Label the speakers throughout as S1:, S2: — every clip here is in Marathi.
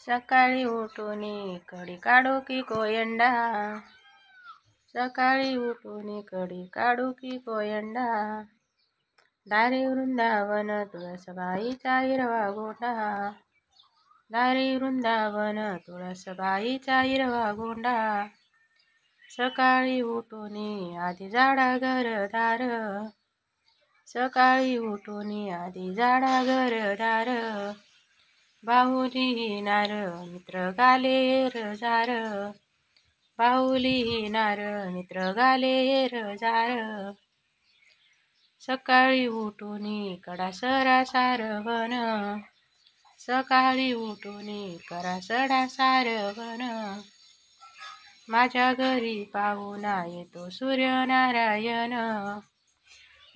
S1: सकाळी उठून कडी काढू की कोयंडा, सकाळी उठून कडी काढू की कोयंडा, दारी वृंदावन तुळसबाईचा हिरवा गोंडा, दारी वृंदावन तुळसबाईचा हिरवा गोंडा. सकाळी उठून आधी झाडा घरदार, सकाळी उठून आधी झाडा घरदार, बाहुली नार मित्र गाले रजार, बाहुली नार मित्र गाले रजार. सकाळी उठून कडा सरा सारवण, सकाळी उठून करा सडा सारवण, माझ्या घरी पाहुणा येतो सूर्यनारायण,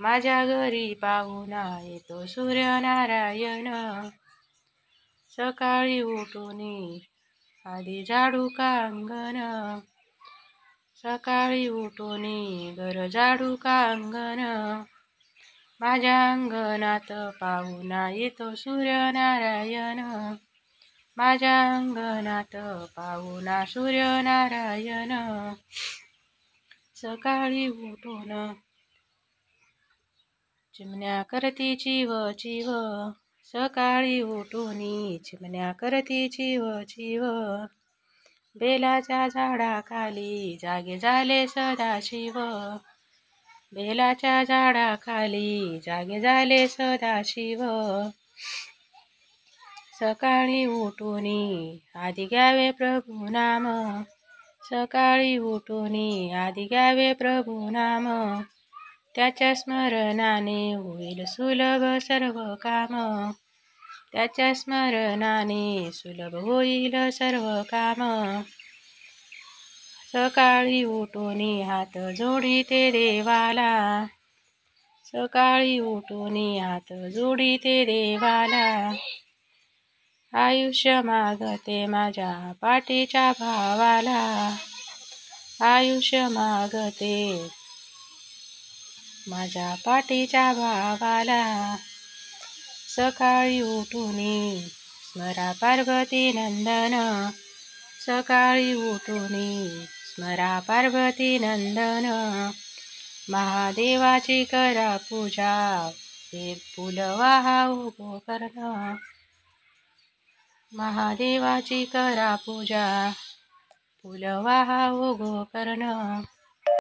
S1: माझ्या घरी पाहुणा येतो सूर्यनारायण. सकाळी उठून आधी झाडू का अंगण, सकाळी उठून घर झाडू का अंगण, माझ्या अंगणात पाहुणा येतो सूर्यनारायण, माझ्या अंगणात पाहुणा सूर्यनारायण. सकाळी उठून चिमण्या करती चिव चिव, सकाळी उठून चिमण्या करती चिव चिव, बेलाच्या झाडाखाली जागे झाले सदाशिव, बेलाच्या झाडाखाली जागे झाले सदाशिव. सकाळी उठून आधी घ्यावे प्रभू नाम, सकाळी उठून आधी घ्यावे प्रभू नाम, त्याच्या स्मरणाने होईल सुलभ सर्व काम, त्याच्या स्मरणाने सुलभ होईल सर्व काम. सकाळी उठून हात जोडीते देवाला, सकाळी उठून हात जोडीते देवाला, आयुष्य मागते माझ्या पाठीच्या भावाला, आयुष्य मागते माझ्या पाठीच्या भावाला. सकाळी उठून स्मरा पार्वती नंदन, सकाळी उठून स्मरा पार्वती नंदन, महादेवाची करा पूजा हे फुल वाहाऊ गोकर्ण, महादेवाची करा पूजा फुल वाहाऊ गोकर्ण.